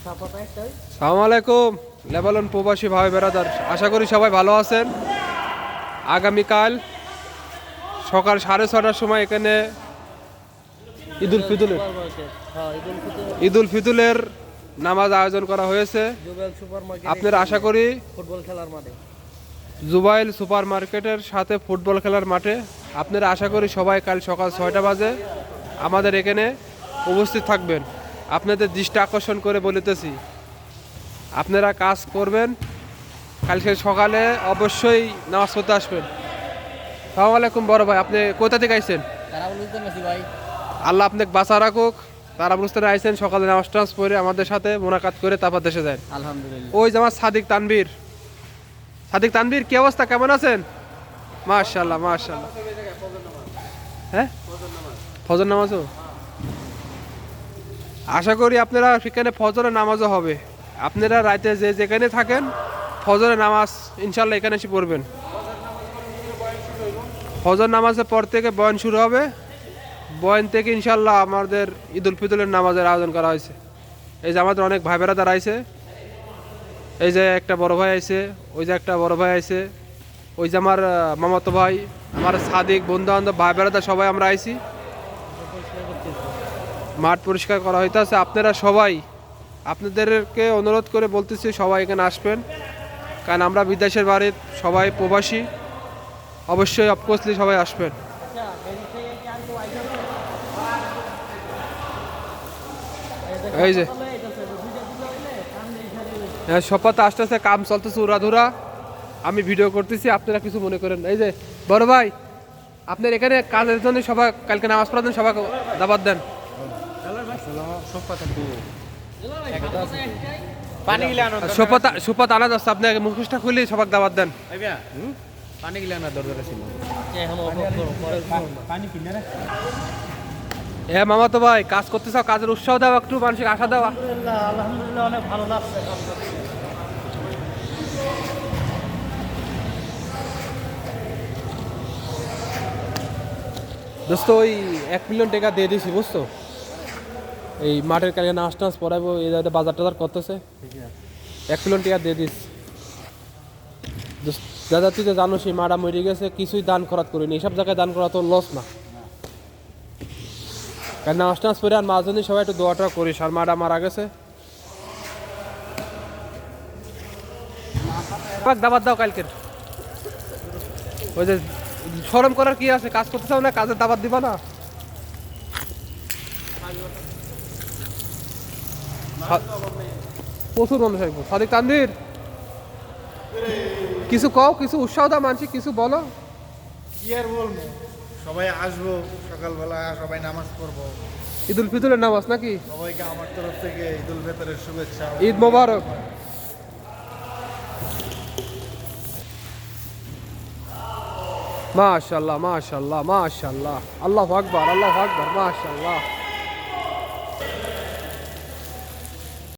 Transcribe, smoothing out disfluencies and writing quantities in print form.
আসসালামু আলাইকুম লেবানন প্রবাসী ভাই বেরাদার, আশা করি সবাই ভালো আছেন। আগামীকাল সকাল 6:30টার সময় এখানে ঈদুল ফিতরের নামাজ আয়োজন করা হয়েছে। আপনারা আশা করি ফুটবল খেলার মাঠে জুবাইল সুপার মার্কেটের সাথে ফুটবল খেলার মাঠে আপনারা আশা করি সবাই কাল সকাল 6টা বাজে আমাদের এখানে উপস্থিত থাকবেন। আপনাদের দৃষ্টি আকর্ষণ করে বলিতেছি, আপনারা কাজ করবেন, কালকে সকালে অবশ্যই নামাজ পড়তে আসবেন। আসসালামু আলাইকুম বড় ভাই, আপনি কোথা থেকে আইছেন? ভাই আল্লাহ আপনাকে বাঁচা রাখুক। তারা বুঝতে আইছেন সকালে নামাজ টামাজ পড়ে আমাদের সাথে মোনাকাত করে তারপর দেশে যায়। আলহামদুলিল্লাহ। ওই যে আমার সাদিক তানভীর, কি অবস্থা, কেমন আছেন? মাশাআল্লাহ মাশাআল্লাহ। হ্যাঁ, ফজর নামাজও আশা করি আপনারা সেখানে ফজরের নামাজও হবে। আপনারা রাতে যে যেখানে থাকেন ফজরের নামাজ ইনশাল্লাহ এখানে এসে পড়বেন। ফজর নামাজের পর থেকে বয়ান শুরু হবে। বয়ান থেকে ইনশাল্লাহ আমাদের ঈদুল ফিতরের নামাজের আয়োজন করা হয়েছে। এই যে আমাদের অনেক ভাই বেড়াদার আইছে, এই যে একটা বড় ভাই আইছে, ওই যে একটা বড় ভাই আইছে, ওই যে আমার মামাতো ভাই, আমার সাদিক, বন্ধু বান্ধব, ভাই বেড়াদার সবাই আমরা আইছি। মাঠ পরিষ্কার করা হইতেছে। আপনারা সবাই, আপনাদেরকে অনুরোধ করে বলতেছি সবাই এখানে আসবেন, কারণ আমরা বিদেশের বাড়ি সবাই প্রবাসী, অবশ্যই অফকোর্সলি সবাই আসবেন। এই যে হ্যাঁ, সপাতে আস্তে আস্তে কাম চলতেছে উড়াধুরা, আমি ভিডিও করতেছি, আপনারা কিছু মনে করেন। এই যে বড় ভাই, আপনার এখানে কাজের জন্য সবাই কালকে নামাজ পড়ার জন্য সবাই দাবাত দেন। সুপাত আনা যাচ্ছে, আপনি মুখোশটা খুলে সবাই দাবাত দেন। পানি গিলা না দরকার ছিল। হ্যাঁ মামাতো ভাই, কাজ করতে চাও, কাজের উৎসাহ দাও, একটু মানুষকে আশা দেওয়া। আলহামদুলিল্লাহ, অনেক ভালো লাগছে কাম করতে। দোস্ত ওই 1 মিলিয়ন টাকা দিয়ে দিয়েছি, বুঝছো? এই মাঠের কালকে নাচ টাচ পড়াবো, এই জায়গাতে বাজার টাজার করতেছে, 1 মিলিয়ন টাকা দিয়ে দিস। দাদা তুই তো জানো সেই মারা মরে গেছে, কিছুই দান খরাত করিনি, এইসব জায়গায় দান করা তো লস না। কারণ নাচ টাচ পরে আর মাঝে সবাই একটু দোয়াটা করিস, আর মারা মারা গেছে। দাবাত দাও কালকের। ওই যে শরম করার কি আছে, কাজ করতে চাও না, কাজের দাবাত দিবা না? প্রচুর মানুষ আসবো। সাদিক তানভীর, কিছু কও, কিছু উৎসাহ দাও, মানসিক কিছু বলো। কি আর বলবো, সবাই আসবো, সকালবেলা সবাই নামাজ পড়বো। ঈদুল ফিতরের নামাজ নাকি? সবাইকে আমার তরফ থেকে ঈদুল ফিতরের শুভেচ্ছা। ঈদ মোবারক। মাশাআল্লাহ মাশাআল্লাহ মাশাআল্লাহ, আল্লাহু আকবার আল্লাহু আকবার, মাশাআল্লাহ।